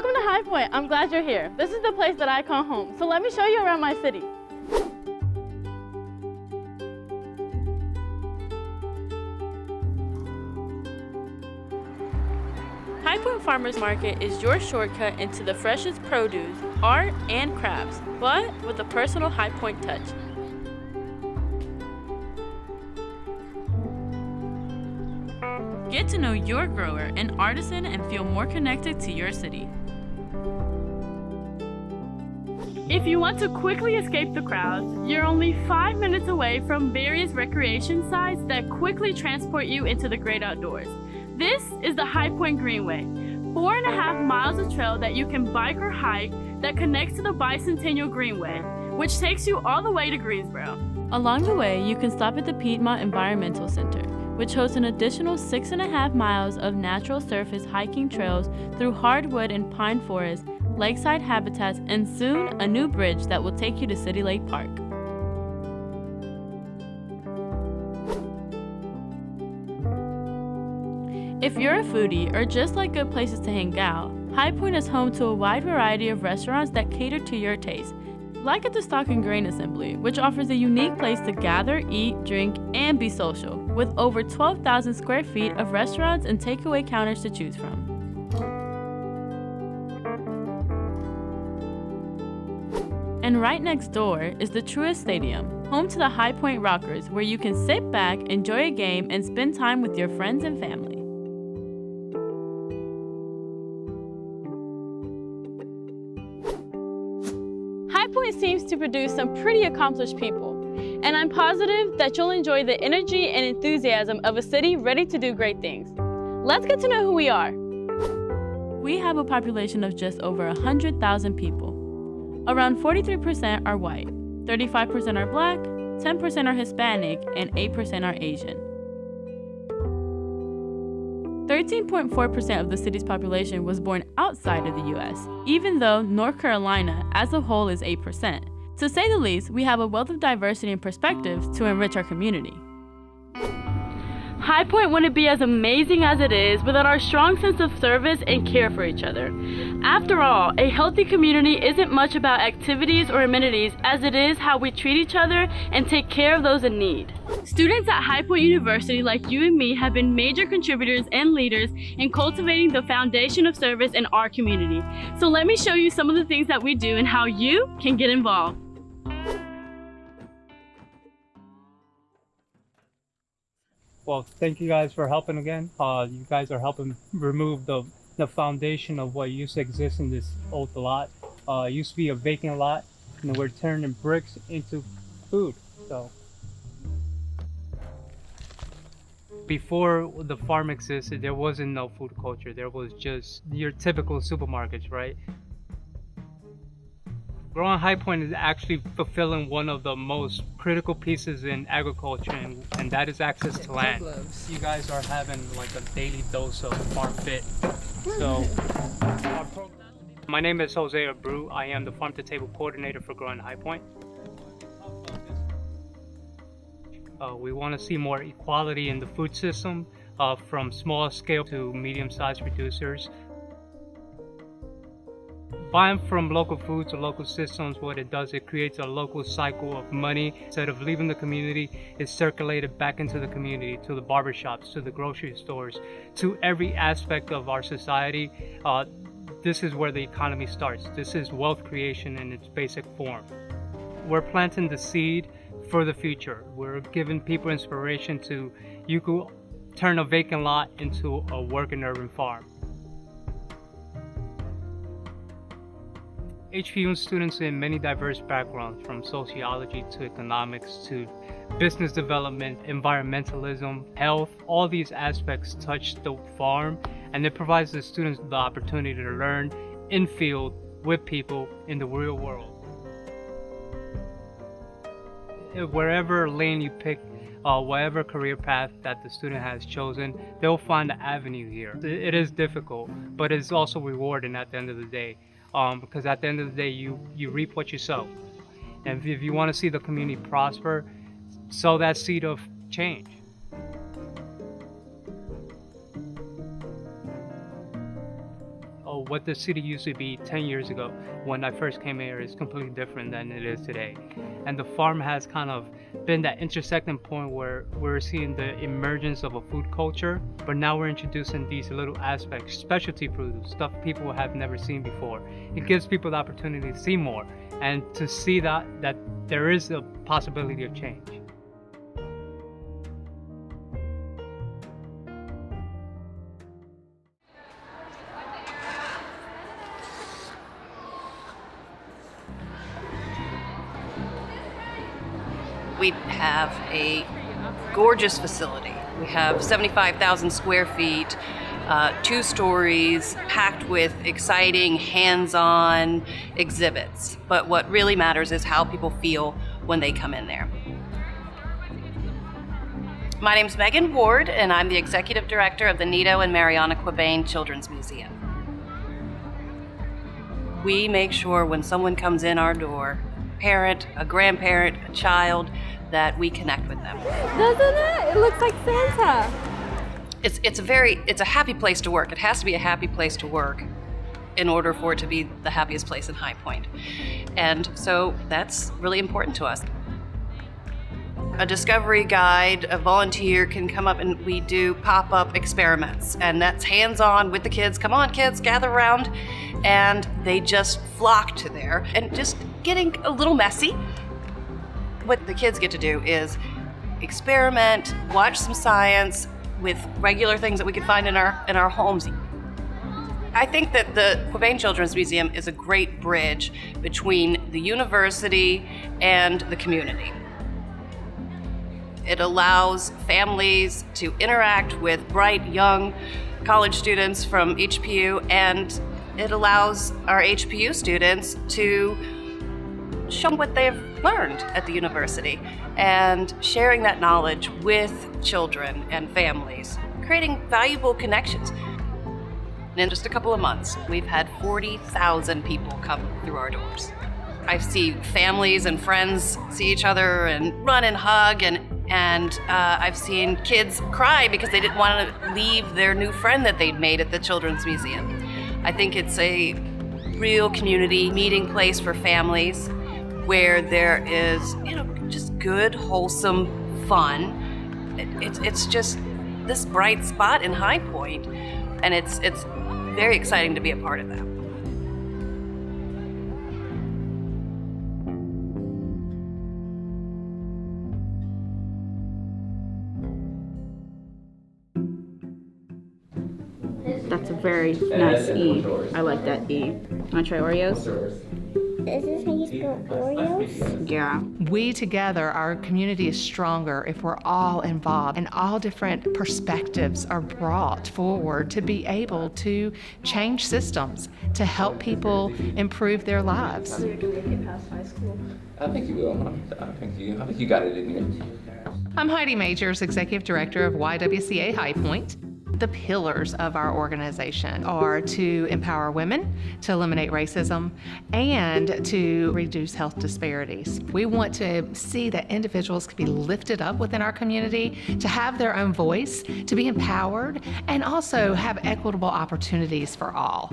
Welcome to High Point. I'm glad you're here. This is the place that I call home, so let me show you around my city. High Point Farmers Market is your shortcut into the freshest produce, art, and crafts, but with a personal High Point touch. Get to know your grower and artisan and feel more connected to your city. If you want to quickly escape the crowds, you're only 5 minutes away from various recreation sites that quickly transport you into the great outdoors. This is the High Point Greenway, 4.5 miles of trail that you can bike or hike that connects to the Bicentennial Greenway, which takes you all the way to Greensboro. Along the way, you can stop at the Piedmont Environmental Center, which hosts an additional 6.5 miles of natural surface hiking trails through hardwood and pine forests, lakeside habitats, and soon a new bridge that will take you to City Lake Park. If you're a foodie or just like good places to hang out, High Point is home to a wide variety of restaurants that cater to your taste. Like at the Stock and Grain Assembly, which offers a unique place to gather, eat, drink, and be social, with over 12,000 square feet of restaurants and takeaway counters to choose from. And right next door is the Truist Stadium, home to the High Point Rockers, where you can sit back, enjoy a game, and spend time with your friends and family. High Point seems to produce some pretty accomplished people, and I'm positive that you'll enjoy the energy and enthusiasm of a city ready to do great things. Let's get to know who we are. We have a population of just over 100,000 people. Around 43% are white, 35% are black, 10% are Hispanic, and 8% are Asian. 13.4% of the city's population was born outside of the U.S., even though North Carolina as a whole is 8%. To say the least, we have a wealth of diversity and perspectives to enrich our community. High Point wouldn't be as amazing as it is without our strong sense of service and care for each other. After all, a healthy community isn't much about activities or amenities as it is how we treat each other and take care of those in need. Students at High Point University like you and me have been major contributors and leaders in cultivating the foundation of service in our community. So let me show you some of the things that we do and how you can get involved. Well, thank you guys for helping again. You guys are helping remove the foundation of what used to exist in this old lot. It used to be a vacant lot, and we're turning bricks into food. So before the farm existed, there wasn't no food culture. There was just your typical supermarkets, right? Growing High Point is actually fulfilling one of the most critical pieces in agriculture, and that is access to land. You guys are having like a daily dose of farm fit. So, my name is Jose Abreu. I am the farm to table coordinator for Growing High Point. We want to see more equality in the food system, from small scale to medium-sized producers. Buying from local foods or local systems, what it does, it creates a local cycle of money. Instead of leaving the community, it's circulated back into the community, to the barbershops, to the grocery stores, to every aspect of our society. This is where the economy starts. This is wealth creation in its basic form. We're planting the seed for the future. We're giving people inspiration to, you could turn a vacant lot into a working urban farm. HPU students in many diverse backgrounds, from sociology to economics to business development, environmentalism, health, all these aspects touch the farm, and it provides the students the opportunity to learn in field with people in the real world. Wherever lane you pick, whatever career path that the student has chosen, they'll find an avenue here. It is difficult, but it's also rewarding at the end of the day. Because at the end of the day, you reap what you sow. And if you want to see the community prosper, sow that seed of change. what the city used to be 10 years ago when I first came here is completely different than it is today. And the farm has kind of been that intersecting point where we're seeing the emergence of a food culture, but now we're introducing these little aspects, specialty produce, stuff people have never seen before. It gives people the opportunity to see more and to see that there is a possibility of change. We have a gorgeous facility. We have 75,000 square feet, 2 stories, packed with exciting, hands-on exhibits. But what really matters is how people feel when they come in there. My name's Megan Ward, and I'm the Executive Director of the Nito and Mariana Quabain Children's Museum. We make sure when someone comes in our door, parent, a grandparent, a child, that we connect with them. Doesn't it? It looks like Santa. It's a happy place to work. It has to be a happy place to work in order for it to be the happiest place in High Point. And so that's really important to us. A discovery guide, a volunteer can come up and we do pop-up experiments, and that's hands-on with the kids. Come on, kids, gather around. And they just flock to there and just getting a little messy. What the kids get to do is experiment, watch some science with regular things that we can find in our homes. I think that the Quabain Children's Museum is a great bridge between the university and the community. It allows families to interact with bright, young college students from HPU, and it allows our HPU students to show what they've learned at the university and sharing that knowledge with children and families, creating valuable connections. In just a couple of months, we've had 40,000 people come through our doors. I see families and friends see each other and run and hug, and I've seen kids cry because they didn't want to leave their new friend that they'd made at the Children's Museum. I think it's a real community meeting place for families where there is, just good, wholesome fun. It's just this bright spot in High Point, and it's very exciting to be a part of that. That's a very nice E. I like that E. Want to try Oreos? Is this how you spell Oreos? Yeah. We together, our community is stronger if we're all involved and all different perspectives are brought forward to be able to change systems to help people improve their lives. Do we get past high school? I think you will. I think you got it in you. I'm Heidi Majors, Executive Director of YWCA High Point. The pillars of our organization are to empower women, to eliminate racism, and to reduce health disparities. We want to see that individuals can be lifted up within our community, to have their own voice, to be empowered, and also have equitable opportunities for all.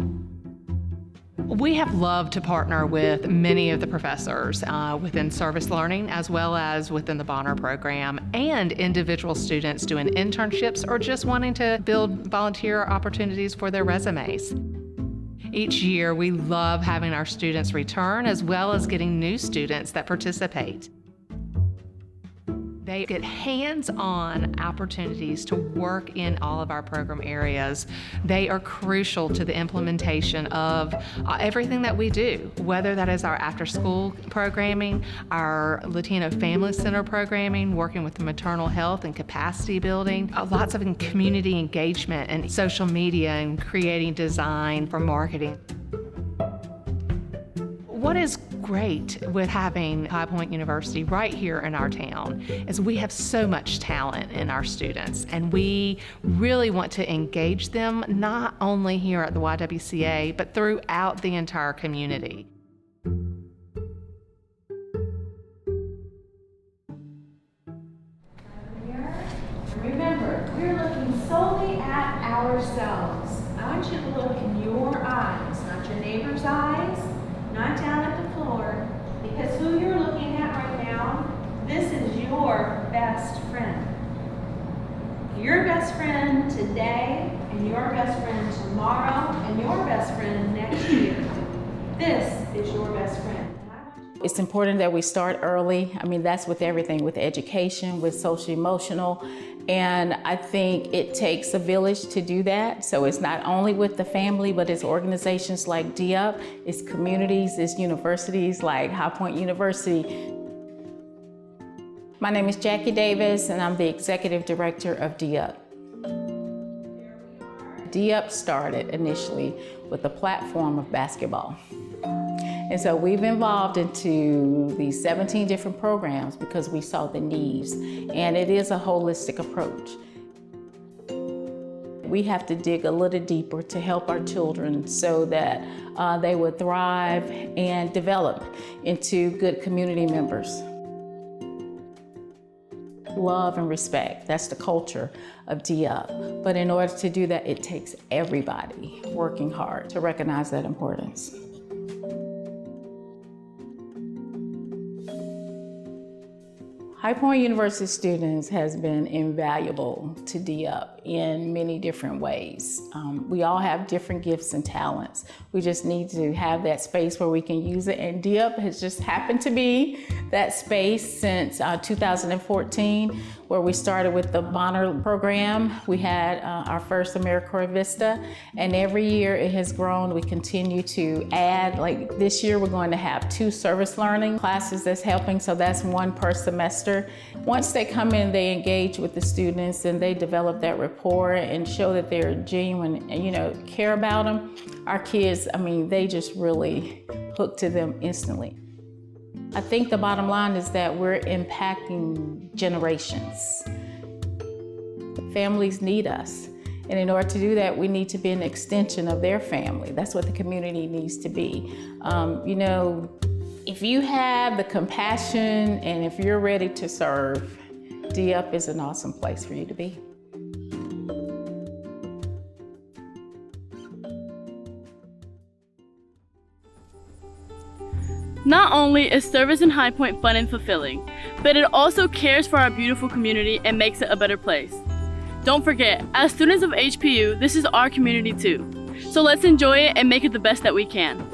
We have loved to partner with many of the professors within service learning, as well as within the Bonner program, and individual students doing internships or just wanting to build volunteer opportunities for their resumes. Each year, we love having our students return, as well as getting new students that participate. They get hands-on opportunities to work in all of our program areas. They are crucial to the implementation of everything that we do, whether that is our after-school programming, our Latino Family Center programming, working with the maternal health and capacity building, lots of community engagement and social media and creating design for marketing. What is great with having High Point University right here in our town is we have so much talent in our students, and we really want to engage them not only here at the YWCA, but throughout the entire community. Remember, we're looking solely at ourselves. I want you to look in your eyes, not your neighbor's eyes, not down at the floor, because who you're looking at right now, this is your best friend. Your best friend today, and your best friend tomorrow, and your best friend next year. This is your best friend. It's important that we start early. I mean, that's with everything, with education, with social emotional. And I think it takes a village to do that. So it's not only with the family, but it's organizations like DUP, it's communities, it's universities like High Point University. My name is Jackie Davis, and I'm the executive director of DUP. DUP started initially with a platform of basketball. And so we've evolved into these 17 different programs because we saw the needs, and it is a holistic approach. We have to dig a little deeper to help our children so that they would thrive and develop into good community members. Love and respect, that's the culture of DUP. But in order to do that, it takes everybody working hard to recognize that importance. High Point University students has been invaluable to DUP in many different ways. We all have different gifts and talents. We just need to have that space where we can use it, and DUP has just happened to be that space since 2014, where we started with the Bonner program. We had our first AmeriCorps Vista, and every year it has grown. We continue to add, like this year we're going to have 2 service learning classes that's helping, so that's 1 per semester. Once they come in, they engage with the students and they develop that rapport and show that they're genuine and care about them. Our kids, I mean, they just really hook to them instantly. I think the bottom line is that we're impacting generations. Families need us. And in order to do that, we need to be an extension of their family. That's what the community needs to be. If you have the compassion and if you're ready to serve, DUP is an awesome place for you to be. Not only is service in High Point fun and fulfilling, but it also cares for our beautiful community and makes it a better place. Don't forget, as students of HPU, this is our community too. So let's enjoy it and make it the best that we can.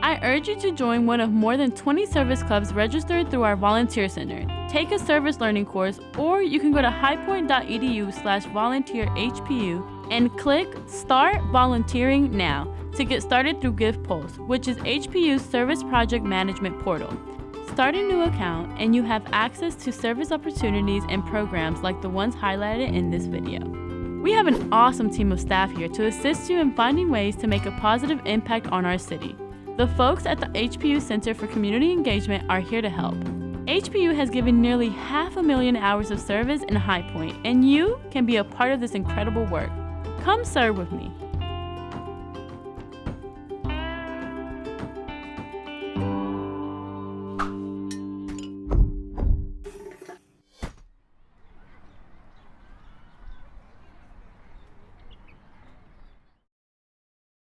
I urge you to join one of more than 20 service clubs registered through our volunteer center. Take a service learning course, or you can go to highpoint.edu/volunteerhpu and click Start Volunteering Now to get started through GivePulse, which is HPU's service project management portal. Start a new account and you have access to service opportunities and programs like the ones highlighted in this video. We have an awesome team of staff here to assist you in finding ways to make a positive impact on our city. The folks at the HPU Center for Community Engagement are here to help. HPU has given nearly 500,000 hours of service in High Point, and you can be a part of this incredible work. Come serve with me.